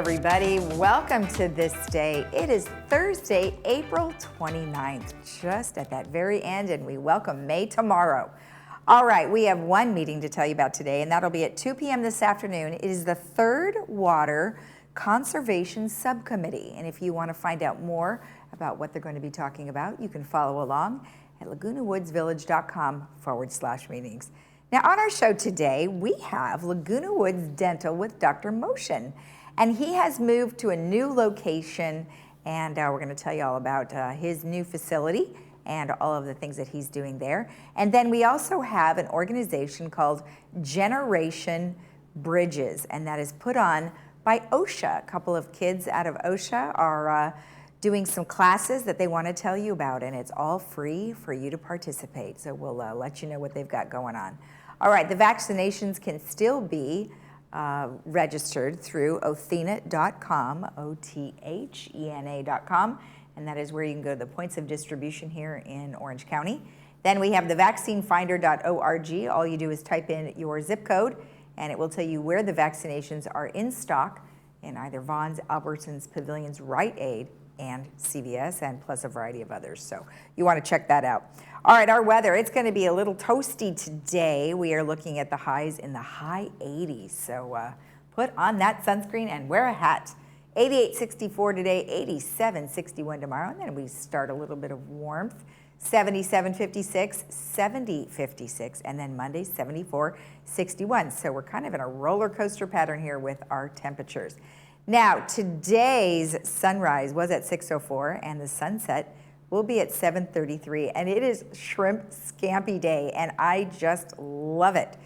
everybody. Welcome to This Day. It is Thursday, April 29th, just at that very end, and we welcome May tomorrow. All right, we have one meeting to tell you about today, and that'll be at 2 p.m. this afternoon. It is the Third Water Conservation Subcommittee, and if you want to find out more about what they're going to be talking about, you can follow along at lagunawoodsvillage.com/meetings. Now, on our show today, we have Laguna Woods Dental with Dr. Motion, and he has moved to a new location, and we're going to tell you all about his new facility and all of the things that he's doing there. And then we also have an organization called Generation Bridges, and that is put on by OSHA. A couple of kids out of OSHA are doing some classes that they want to tell you about, and it's all free for you to participate. So we'll let you know what they've got going on. All right, the vaccinations can still be registered through othena.com, OTHENA.com, and that is where you can go to the points of distribution here in Orange County. Then we have the vaccinefinder.org. All you do is type in your zip code, and it will tell you where the vaccinations are in stock in either Vaughn's, Albertsons, Pavilions, Rite Aid, and CVS, and plus a variety of others. So you want to check that out. All right, our weather, it's going to be a little toasty today. We are looking at the highs in the high 80s. So put on that sunscreen and wear a hat. 88-64 today, 87-61 tomorrow, and then we start a little bit of warmth. 77-56, 70-56, and then Monday, 74-61. So we're kind of in a roller coaster pattern here with our temperatures. Now, today's sunrise was at 6:04, and the sunset will be at 7:33, and it is Shrimp Scampi Day, and I just love it.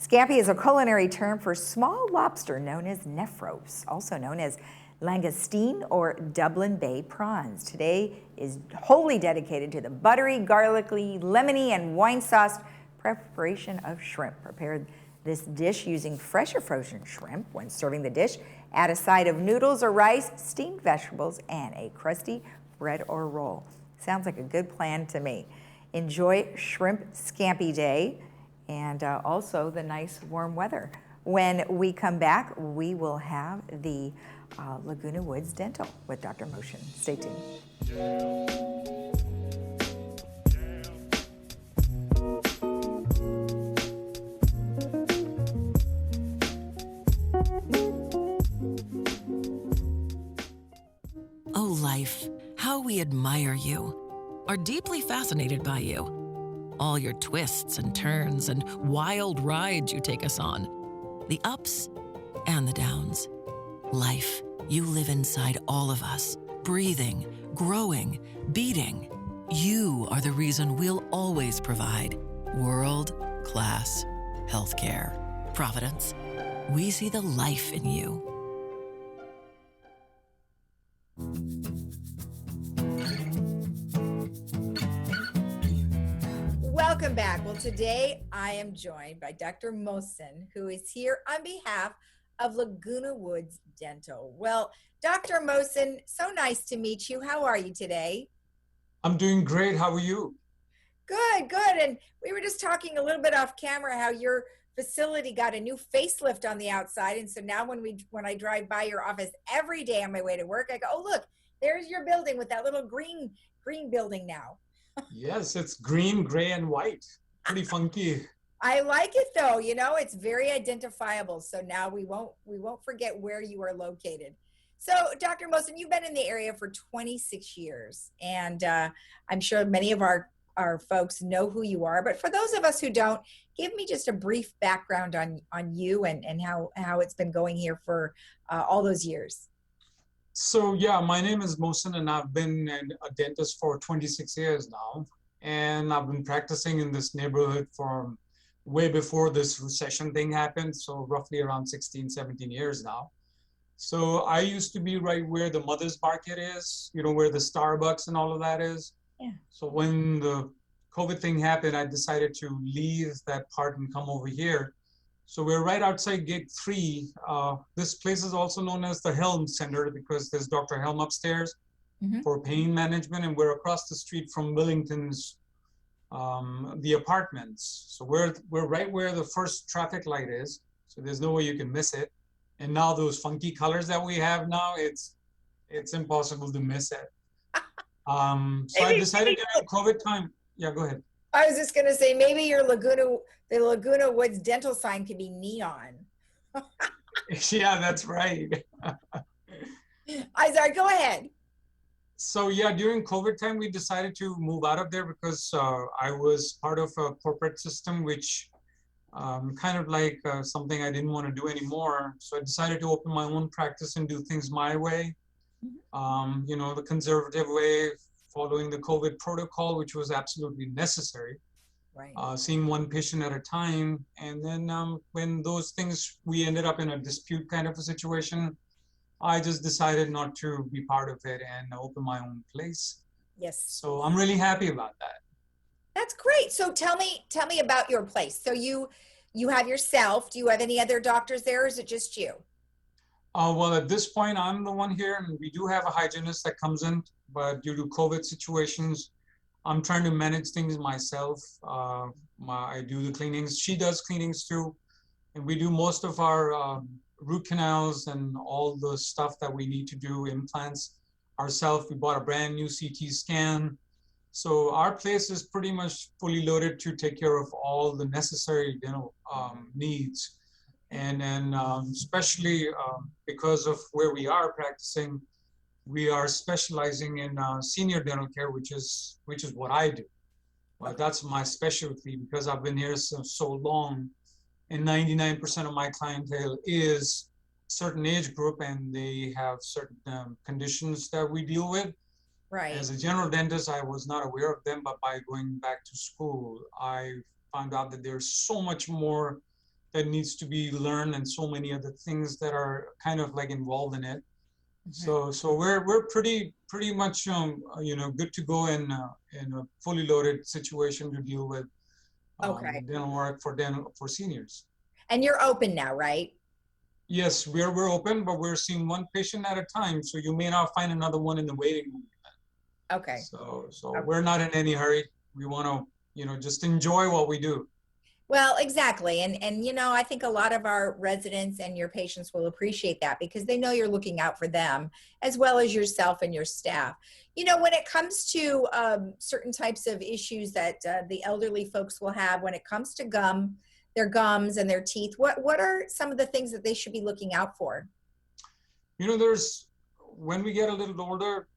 Scampi is a culinary term for small lobster known as nephros, also known as langoustine or Dublin Bay prawns. Today is wholly dedicated to the buttery, garlicky, lemony, and wine sauce preparation of shrimp. Prepare this dish using fresh or frozen shrimp. When serving the dish, add a side of noodles or rice, steamed vegetables, and a crusty bread or roll. Sounds like a good plan to me. Enjoy Shrimp Scampi Day and also the nice warm weather. When we come back, we will have the Laguna Woods Dental with Dr. Motion. Stay tuned. Oh, life, how we admire you, are deeply fascinated by you. All your twists and turns and wild rides you take us on, the ups and the downs. Life, you live inside all of us, breathing, growing, beating. You are the reason we'll always provide world-class healthcare. Providence, we see the life in you. Welcome back. Well, today I am joined by Dr. Mosen, who is here on behalf of Laguna Woods Dental. Well, Dr. Mosen, so nice to meet you. How are you today? I'm doing great. How are you? Good, good. And we were just talking a little bit off camera how your facility got a new facelift on the outside. And so now when I drive by your office every day on my way to work, I go, oh, look, there's your building with that little green building now. Yes, it's green, gray, and white. Pretty funky. I like it though. You know, it's very identifiable. So now we won't forget where you are located. So, Dr. Mosen, you've been in the area for 26 years, and I'm sure many of our folks know who you are. But for those of us who don't, give me just a brief background on you and how it's been going here for all those years. So, yeah, my name is Mosen, and I've been a dentist for 26 years now. And I've been practicing in this neighborhood for way before this recession thing happened. So roughly around 16, 17 years now. So I used to be right where the Mother's Market is, you know, where the Starbucks and all of that is. Yeah. So when the COVID thing happened, I decided to leave that part and come over here. So we're right outside Gate 3. This place is also known as the Helm Center because there's Dr. Helm upstairs for pain management, and we're across the street from Willington's, the apartments. So we're right where the first traffic light is. So there's no way you can miss it. And now those funky colors that we have now, it's impossible to miss it. So I decided during COVID time. Yeah, go ahead. I was just gonna say, maybe your the Laguna Woods dental sign could be neon. Yeah, that's right. I sorry, go ahead. So yeah, during COVID time, we decided to move out of there because I was part of a corporate system, which kind of like something I didn't want to do anymore. So I decided to open my own practice and do things my way, you know, the conservative way, following the COVID protocol, which was absolutely necessary. Right. Seeing one patient at a time. And then when those things, we ended up in a dispute kind of a situation, I just decided not to be part of it and open my own place. Yes. So I'm really happy about that. That's great. So tell me about your place. So you have yourself. Do you have any other doctors there, or is it just you? Well, at this point, I'm the one here, and we do have a hygienist that comes in, but due to COVID situations, I'm trying to manage things myself. I do the cleanings. She does cleanings too, and we do most of our root canals and all the stuff that we need to do, implants ourselves. We bought a brand new CT scan. So our place is pretty much fully loaded to take care of all the necessary dental needs. And then especially because of where we are practicing, we are specializing in senior dental care, which is what I do. Well, that's my specialty because I've been here so long, and 99% of my clientele is a certain age group, and they have certain conditions that we deal with. Right. As a general dentist, I was not aware of them, but by going back to school, I found out that there's so much more that needs to be learned, and so many other things that are kind of like involved in it. So we're pretty much you know, good to go in a fully loaded situation to deal with dental work for seniors. And you're open now, right? Yes, we're open, but we're seeing one patient at a time, so you may not find another one in the waiting room. Okay. So we're not in any hurry. We want to, you know, just enjoy what we do. Well, exactly. And you know, I think a lot of our residents and your patients will appreciate that because they know you're looking out for them as well as yourself and your staff. You know, when it comes to certain types of issues that the elderly folks will have when it comes to their gums and their teeth, what are some of the things that they should be looking out for? You know, when we get a little older,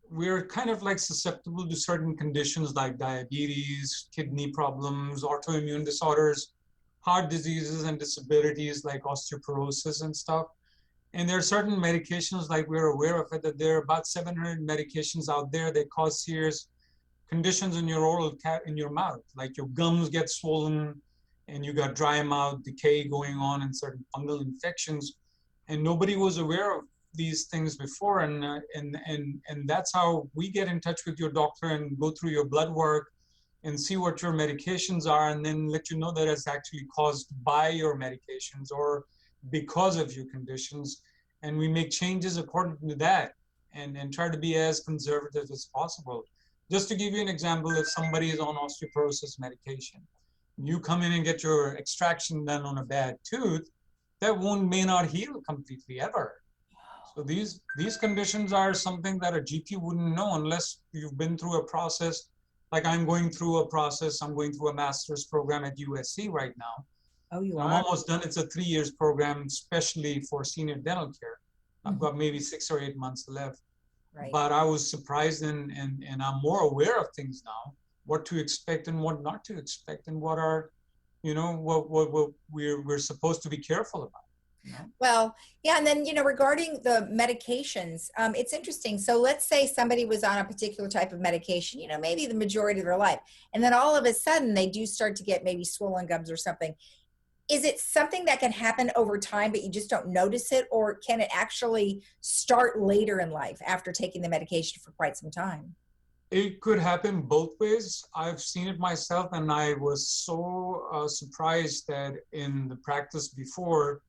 we're kind of like susceptible to certain conditions like diabetes, kidney problems, autoimmune disorders, heart diseases, and disabilities like osteoporosis and stuff. And there are certain medications, like we're aware of it, that there are about 700 medications out there that cause serious conditions in your in your mouth, like your gums get swollen and you got dry mouth, decay going on, and certain fungal infections. And nobody was aware of these things before, and that's how we get in touch with your doctor and go through your blood work and see what your medications are, and then let you know that it's actually caused by your medications or because of your conditions, and we make changes according to that and try to be as conservative as possible. Just to give you an example, if somebody is on osteoporosis medication, you come in and get your extraction done on a bad tooth, that wound may not heal completely ever. So these conditions are something that a GP wouldn't know unless you've been through a process. Like I'm going through a process. I'm going through a master's program at USC right now. Oh, you I'm are? almost done. It's a 3 years program, especially for senior dental care. I've got maybe 6 or 8 months left. Right. But I was surprised, and I'm more aware of things now, what to expect and what not to expect, and what are, you know, what we're supposed to be careful about. Well, yeah. And then, you know, regarding the medications, it's interesting. So let's say somebody was on a particular type of medication, you know, maybe the majority of their life, and then all of a sudden they do start to get maybe swollen gums or something. Is it something that can happen over time, but you just don't notice it? Or can it actually start later in life after taking the medication for quite some time? It could happen both ways. I've seen it myself, and I was so surprised that in the practice before,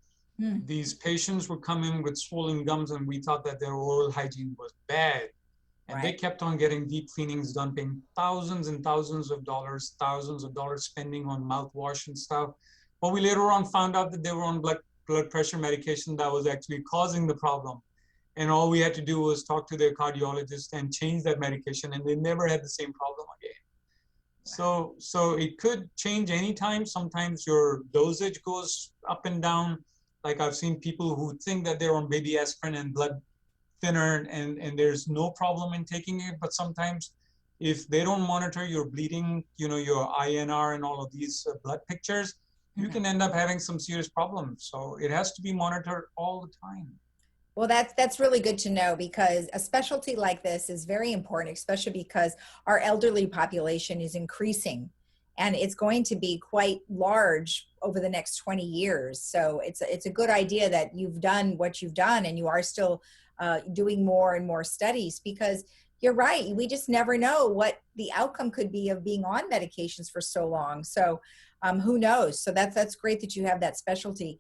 these patients would come in with swollen gums, and we thought that their oral hygiene was bad. And they kept on getting deep cleanings done, paying thousands and thousands of dollars spending on mouthwash and stuff. But we later on found out that they were on blood blood pressure medication that was actually causing the problem. And all we had to do was talk to their cardiologist and change that medication, and they never had the same problem again. So it could change anytime. Sometimes your dosage goes up and down. Like I've seen people who think that they're on baby aspirin and blood thinner, and there's no problem in taking it. But sometimes if they don't monitor your bleeding, your INR and all of these blood pictures, you can end up having some serious problems. So it has to be monitored all the time. Well, that's really good to know, because a specialty like this is very important, especially because our elderly population is increasing, and it's going to be quite large over the next 20 years. So it's a good idea that you've done what you've done, and you are still doing more and more studies, because you're right. We just never know what the outcome could be of being on medications for so long. So who knows? So that's great that you have that specialty.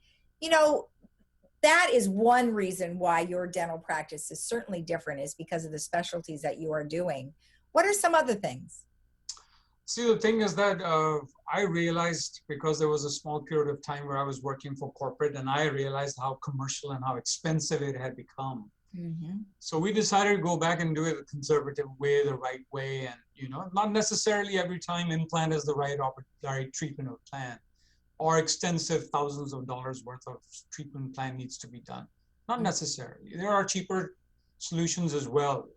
That is one reason why your dental practice is certainly different, is because of the specialties that you are doing. What are some other things? See, the thing is that I realized, because there was a small period of time where I was working for corporate, and I realized how commercial and how expensive it had become. Mm-hmm. So we decided to go back and do it the conservative way, the right way. And, not necessarily every time implant is the right treatment or plan, or extensive thousands of dollars worth of treatment plan needs to be done. Not necessarily. There are cheaper solutions as well.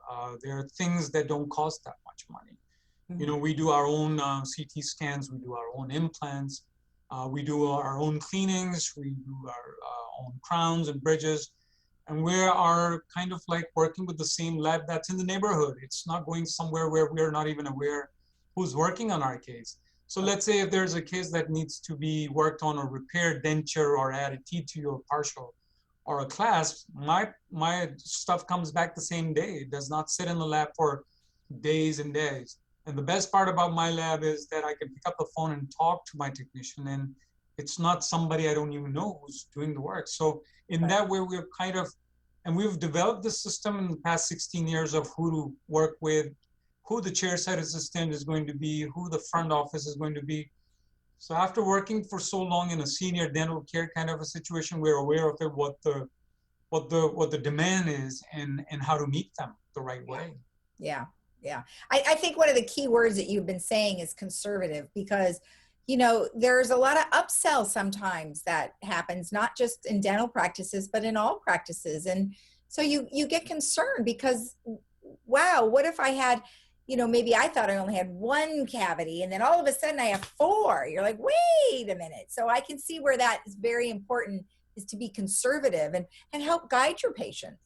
There are things that don't cost that much money. Mm-hmm. We do our own CT scans, we do our own implants, we do our own cleanings, we do our own crowns and bridges, and we are kind of like working with the same lab that's in the neighborhood. It's not going somewhere where we're not even aware who's working on our case. So let's say if there's a case that needs to be worked on or repaired, denture or added teeth to your partial or a clasp, my stuff comes back the same day. It does not sit in the lab for days and days. And the best part about my lab is that I can pick up the phone and talk to my technician, and it's not somebody I don't even know who's doing the work. So in that way, we're and we've developed this system in the past 16 years of who to work with, who the chairside assistant is going to be, who the front office is going to be. So after working for so long in a senior dental care kind of a situation, we're aware of it, what the demand is, and how to meet them the right way. Yeah. I think one of the key words that you've been saying is conservative, because there's a lot of upsell sometimes that happens, not just in dental practices, but in all practices. And so you get concerned because, wow, what if I had, maybe I thought I only had one cavity, and then all of a sudden I have 4. You're like, wait a minute. So I can see where that is very important, is to be conservative and help guide your patients.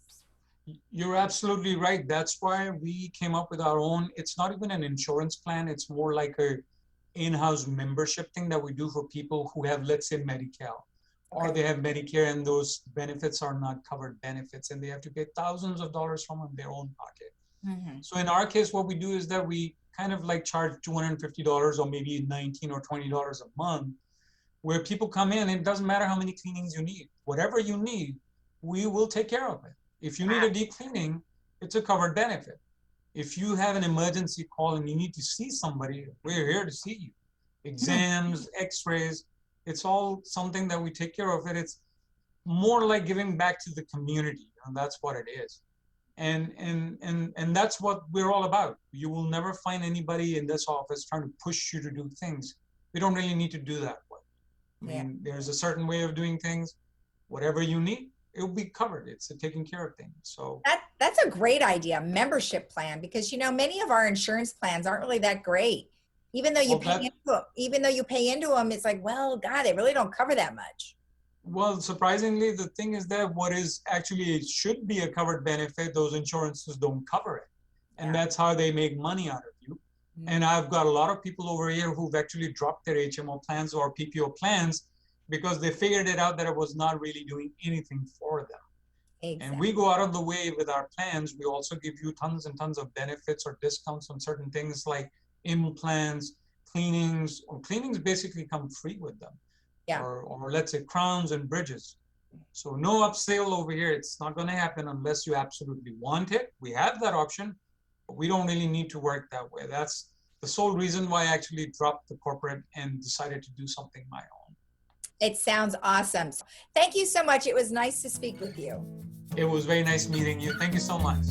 You're absolutely right. That's why we came up with our own. It's not even an insurance plan. It's more like a in-house membership thing that we do for people who have, let's say, Medi-Cal, or they have Medicare, and those benefits are not covered benefits, and they have to pay thousands of dollars from their own pocket. Mm-hmm. So in our case, what we do is that we kind of like charge $250 or maybe $19 or $20 a month, where people come in, and it doesn't matter how many cleanings you need. Whatever you need, we will take care of it. If you need a deep cleaning, it's a covered benefit. If you have an emergency call and you need to see somebody, we're here to see you. Exams, x-rays, it's all something that we take care of. It's more like giving back to the community, and that's what it is. And that's what we're all about. You will never find anybody in this office trying to push you to do things. We don't really need to do that way. I mean, there's a certain way of doing things. Whatever you need, it will be covered. It's a taking care of things. So that's a great idea, membership plan, because many of our insurance plans aren't really that great. Even though you pay into them, it's like, well, God, they really don't cover that much. Well, surprisingly, the thing is that what is actually, it should be a covered benefit, those insurances don't cover it. And that's how they make money out of you. Mm-hmm. And I've got a lot of people over here who've actually dropped their HMO plans or PPO plans because they figured it out that it was not really doing anything for them. Exactly. And we go out of the way with our plans. We also give you tons and tons of benefits or discounts on certain things like implants, cleanings, or cleanings basically come free with them. Yeah. Or let's say crowns and bridges. So no upsell over here. It's not going to happen unless you absolutely want it. We have that option, but we don't really need to work that way. That's the sole reason why I actually dropped the corporate and decided to do something my own. It sounds awesome. Thank you so much. It was nice to speak with you. It was very nice meeting you. Thank you so much.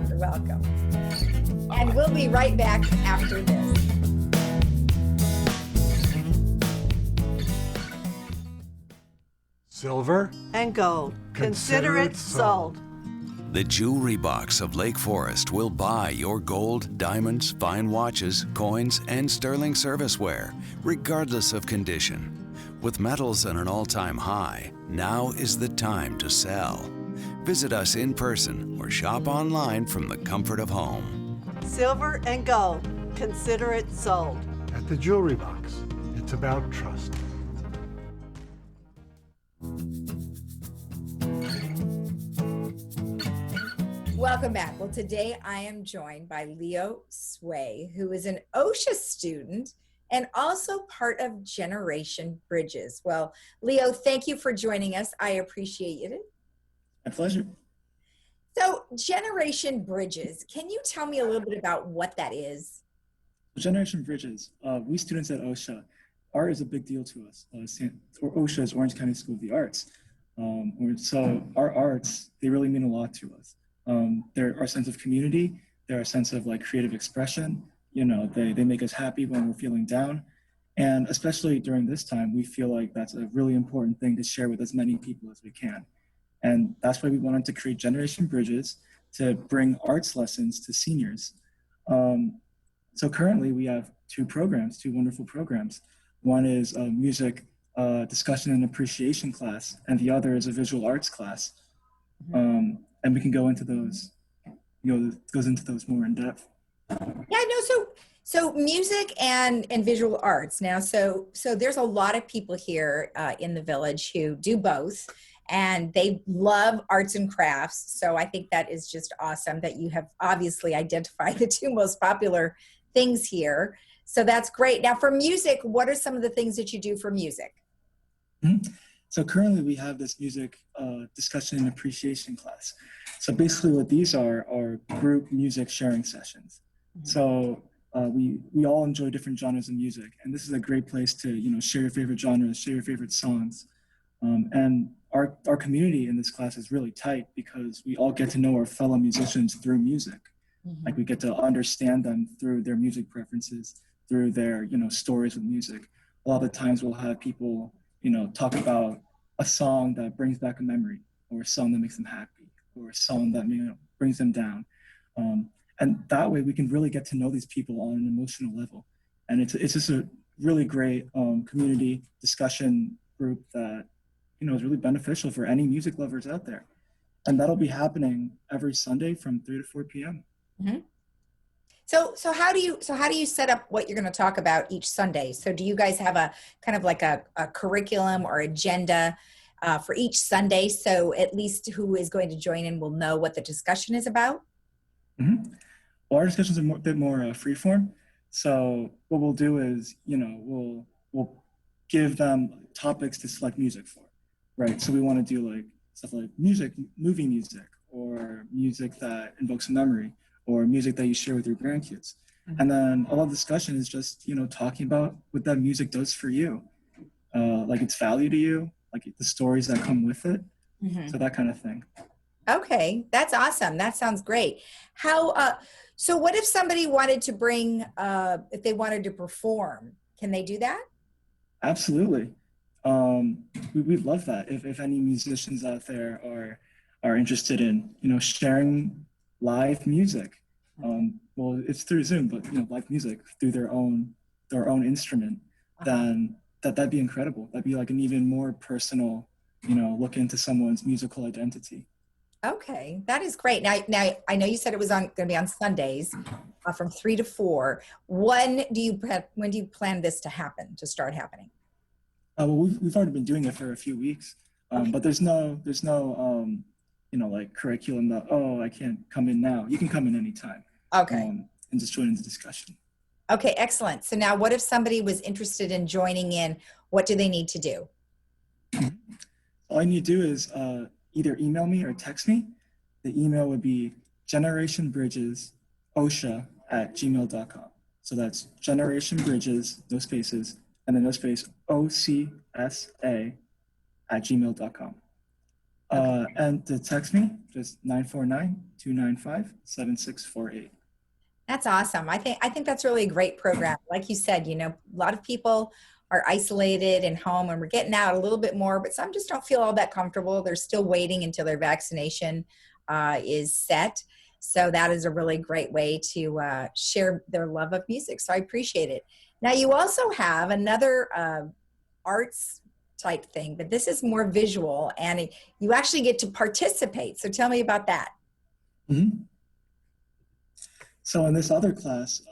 You're welcome. And we'll be right back after this. Silver and gold. Consider it sold. The Jewelry Box of Lake Forest will buy your gold, diamonds, fine watches, coins, and sterling serviceware, regardless of condition. With metals at an all-time high, now is the time to sell. Visit us in person or shop online from the comfort of home. Silver and gold. Consider it sold. at the Jewelry Box. It's about trust. Welcome back. Well, today I am joined by Leo Sway, who is an OSHA student and also part of Generation Bridges. Well, Leo, thank you for joining us. I appreciate it. My pleasure. So, Generation Bridges, can you tell me a little bit about what that is? Generation Bridges. We students at OSHA, art is a big deal to us. OSHA is Orange County School of the Arts. So our arts, they really mean a lot to us. They're our sense of community, they're our sense of like creative expression. You know, they make us happy when we're feeling down. And especially during this time, we feel like that's a really important thing to share with as many people as we can. And that's why we wanted to create Generation Bridges to bring arts lessons to seniors. So currently we have two wonderful programs. One is a music discussion and appreciation class, and the other is a visual arts class. And we can go into those, goes into those more in depth. Yeah, no, so music and visual arts. Now, so there's a lot of people here in the village who do both, and they love arts and crafts. So I think that is just awesome that you have obviously identified the two most popular things here. So that's great. Now for music, what are some of the things that you do for music? Mm-hmm. So currently we have this music discussion and appreciation class. So basically what these are group music sharing sessions. Mm-hmm. So we all enjoy different genres of music, and this is a great place to share your favorite genres, share your favorite songs. And our community in this class is really tight because we all get to know our fellow musicians through music. Mm-hmm. Like we get to understand them through their music preferences, through their stories with music. A lot of the times we'll have people talk about a song that brings back a memory, or a song that makes them happy, or a song that brings them down. And that way we can really get to know these people on an emotional level. And it's just a really great community discussion group that is really beneficial for any music lovers out there. And that'll be happening every Sunday from 3 to 4 p.m. Mm-hmm. So how do you set up what you're going to talk about each Sunday? So do you guys have a kind of like a curriculum or agenda for each Sunday, so at least who is going to join in will know what the discussion is about? Mm-hmm. Well, our discussions are a bit more freeform. So what we'll do is we'll give them topics to select music for, right? So we want to do like stuff like movie music, or music that invokes a memory, or music that you share with your grandkids. Mm-hmm. And then a lot of discussion is just, talking about what that music does for you, like its value to you, like the stories that come with it. Mm-hmm. So that kind of thing. Okay, that's awesome. That sounds great. So what if somebody wanted to bring, if they wanted to perform, can they do that? Absolutely. We'd love that. If any musicians out there are interested in, sharing live music. Well, it's through Zoom, but live music through their own instrument, then that'd be incredible. That'd be like an even more personal, look into someone's musical identity. Okay, that is great. Now I know you said it was going to be on Sundays, from 3 to 4. When do you plan this to start happening? Well, we've already been doing it for a few weeks, okay. But there's no like curriculum that, I can't come in now. You can come in anytime. Okay. And just join in the discussion. Okay, excellent. So now what if somebody was interested in joining in? What do they need to do? All I need to do is either email me or text me. The email would be generationbridgesosha@gmail.com. So that's generationbridges, no spaces, and then no space, OCSA@gmail.com. And to text me, just 949-295-7648. That's awesome. I think that's really a great program. Like you said, you know, a lot of people are isolated and home, and we're getting out a little bit more, but some just don't feel all that comfortable. They're still waiting until their vaccination is set. So that is a really great way to share their love of music. So I appreciate it. Now you also have another arts type thing, but this is more visual, and you actually get to participate. So tell me about that. Mm-hmm. So in this other class,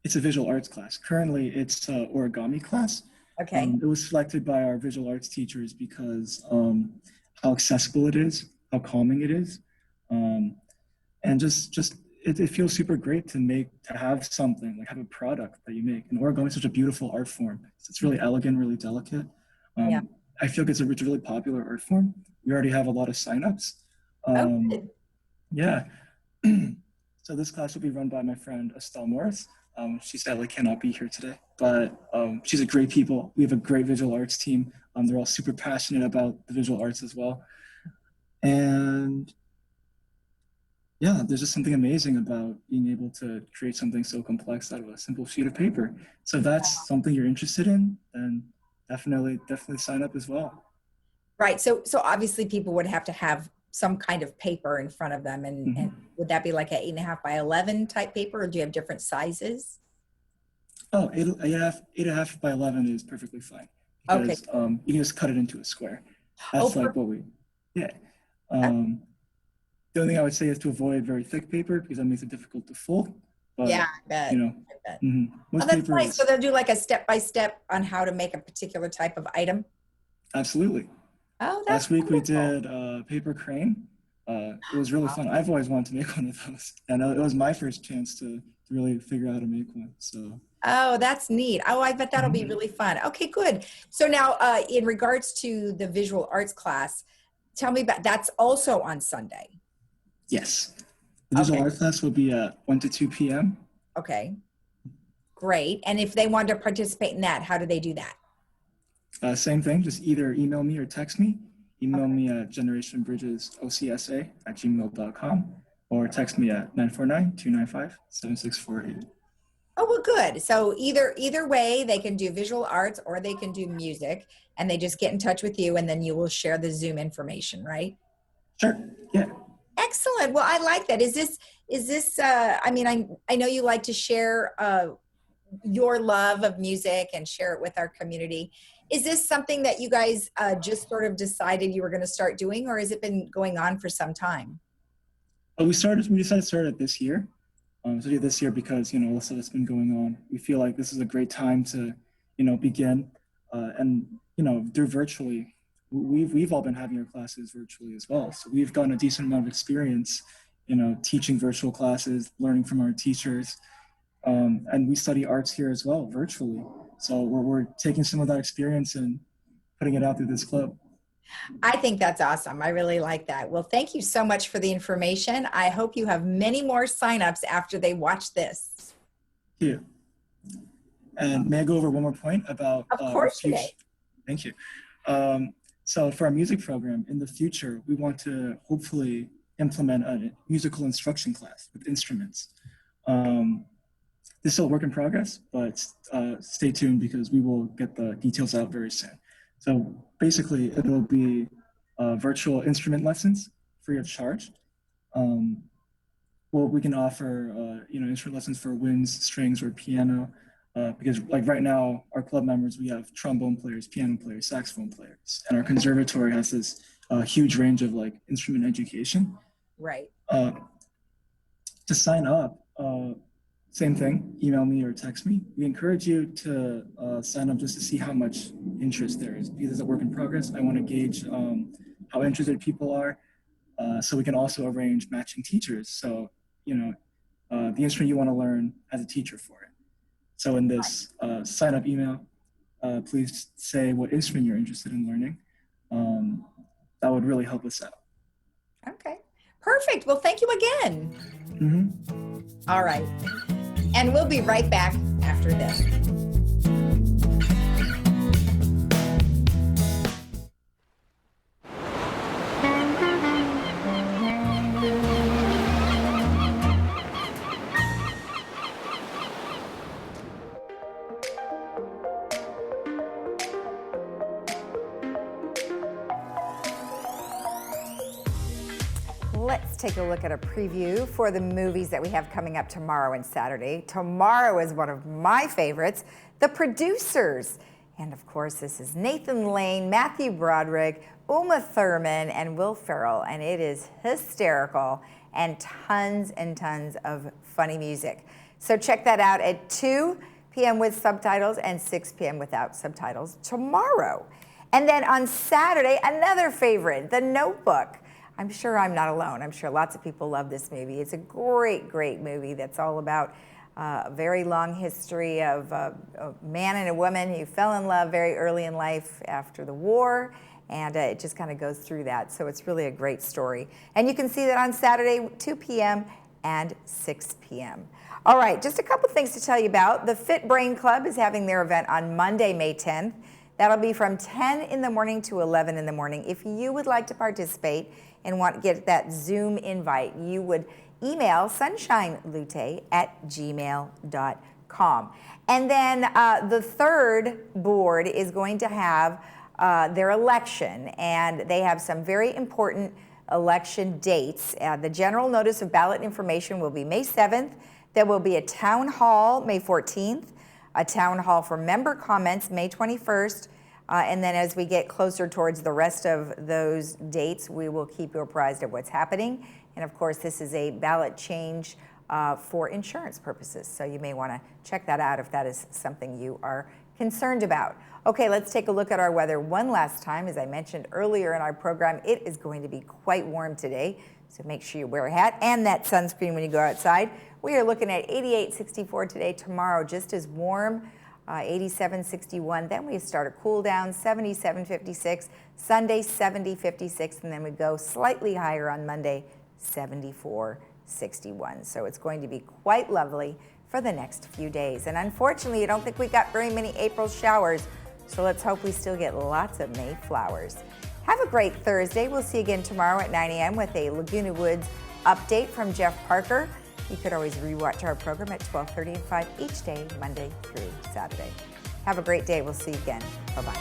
it's a visual arts class. Currently, it's an origami class. Okay. It was selected by our visual arts teachers because how accessible it is, how calming it is, and just it feels super great to have something, like have a product that you make. And origami is such a beautiful art form. It's really elegant, really delicate. Yeah. I feel like it's a really popular art form. We already have a lot of signups. Yeah. So this class will be run by my friend Estelle Morris. She sadly cannot be here today, but she's a great people. We have a great visual arts team. They're all super passionate about the visual arts as well. And yeah, there's just something amazing about being able to create something so complex out of a simple sheet of paper. So if that's something you're interested in, then definitely sign up as well. Right. So obviously people would have to have some kind of paper in front of them, and would that be like an 8.5 by 11 type paper, or do you have different sizes? Oh, 8.5 by 11 is perfectly fine, because you can just cut it into a square. That's like what we, yeah. The only thing I would say is to avoid very thick paper, because that makes it difficult to fold. But, yeah, I bet. You know, I bet. Most that's paper nice. So they'll do like a step-by-step on how to make a particular type of item? Absolutely. Oh, that's Last week wonderful. we did paper crane. It was really fun. I've always wanted to make one of those. And it was my first chance to really figure out how to make one. So. Oh, that's neat. Oh, I bet that'll be really fun. Okay, good. So now in regards to the visual arts class, tell me about, that's also on Sunday. Yes. The visual arts class will be at 1 to 2 p.m. Okay, great. And if they want to participate in that, how do they do that? Same thing, just either email me or text me. Email me at generationbridgesoCSA@gmail.com or text me at 949-295-7648. Oh, well, good. So either way, they can do visual arts or they can do music, and they just get in touch with you, and then you will share the Zoom information, right? Sure, yeah. Excellent. Well, I like that. Is this, I mean, I know you like to share your love of music and share it with our community. Is this something that you guys just sort of decided you were going to start doing, or has it been going on for some time? We decided to start it this year. So this year because, all the stuff that's been going on. We feel like this is a great time to, begin and, do virtually. We've all been having our classes virtually as well. So we've gotten a decent amount of experience, teaching virtual classes, learning from our teachers. And we study arts here as well, virtually. So we're taking some of that experience and putting it out through this club. I think that's awesome. I really like that. Well, thank you so much for the information. I hope you have many more signups after they watch this. Thank you. And may I go over one more point about... Of course, Thank you. So for our music program, in the future, we want to hopefully implement a musical instruction class with instruments. This is still a work in progress, but stay tuned because we will get the details out very soon. So basically, it'll be virtual instrument lessons free of charge. We can offer instrument lessons for winds, strings, or piano. Because like right now, our club members, we have trombone players, piano players, saxophone players, and our conservatory has this huge range of like instrument education. Right. To sign up, same thing, email me or text me. We encourage you to sign up just to see how much interest there is. Because it's a work in progress, I want to gauge how interested people are, so we can also arrange matching teachers. So, the instrument you want to learn has a teacher for it. So in this sign up email, please say what instrument you're interested in learning. That would really help us out. Okay, perfect. Well, thank you again. All right. And we'll be right back after this. take a look at a preview for the movies that we have coming up tomorrow and Saturday. Tomorrow is one of my favorites, The Producers. And of course, this is Nathan Lane, Matthew Broderick, Uma Thurman, and Will Ferrell. And it is hysterical and tons of funny music. So check that out at 2 p.m. with subtitles and 6 p.m. without subtitles tomorrow. And then on Saturday, another favorite, The Notebook. I'm sure I'm not alone. I'm sure lots of people love this movie. It's a great movie that's all about a very long history of a man and a woman who fell in love very early in life after the war, and it just kind of goes through that. So it's really a great story. And you can see that on Saturday, 2 p.m. and 6 p.m. All right, just a couple things to tell you about. The Fit Brain Club is having their event on Monday, May 10th. That'll be from 10 in the morning to 11 in the morning. If you would like to participate and want to get that Zoom invite, you would email sunshinelute@gmail.com. And then the third board is going to have their election, and they have some very important election dates. The general notice of ballot information will be May 7th. There will be a town hall May 14th, a town hall for member comments May 21st, and then as we get closer towards the rest of those dates, we will keep you apprised of what's happening. And of course, this is a ballot change for insurance purposes, so you may want to check that out if that is something you are concerned about. Okay, let's take a look at our weather one last time. As I mentioned earlier in our program, it is going to be quite warm today, so make sure you wear a hat and that sunscreen when you go outside. We are looking at 88-64 today. Tomorrow, just as warm, 87-61. Then we start a cool down, 77-56. Sunday, 70-56. And then we go slightly higher on Monday, 74-61. So it's going to be quite lovely for the next few days. And unfortunately, I don't think we got very many April showers. So let's hope we still get lots of May flowers. Have a great Thursday. We'll see you again tomorrow at 9 a.m. with a Laguna Woods update from Jeff Parker. You could always rewatch our program at 12:30 and 5 each day, Monday through Saturday. Have a great day. We'll see you again. Bye-bye.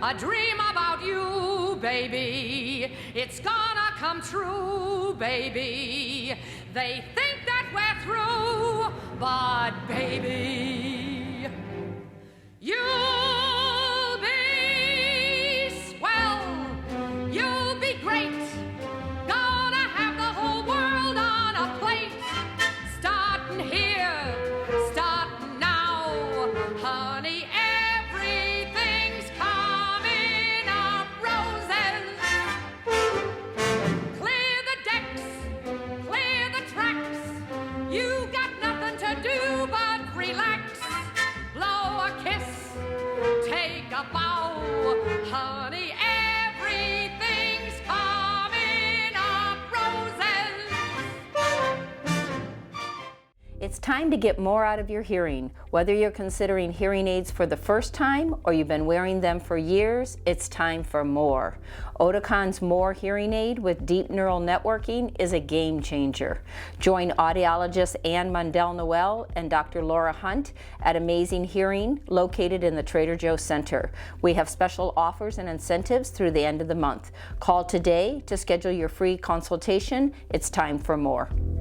A dream about you, baby. It's gonna come true, baby. They think that we're through, but baby, you'll be swell. You'll be great. Gonna have the whole world on a plate. Starting here, starting now, honey. Honey, everything's coming up roses. It's time to get more out of your hearing. Whether you're considering hearing aids for the first time or you've been wearing them for years, it's time for more. Oticon's More hearing aid with deep neural networking is a game changer. Join audiologist Ann Mundell-Noel and Dr. Laura Hunt at Amazing Hearing, located in the Trader Joe Center. We have special offers and incentives through the end of the month. Call today to schedule your free consultation. It's time for more.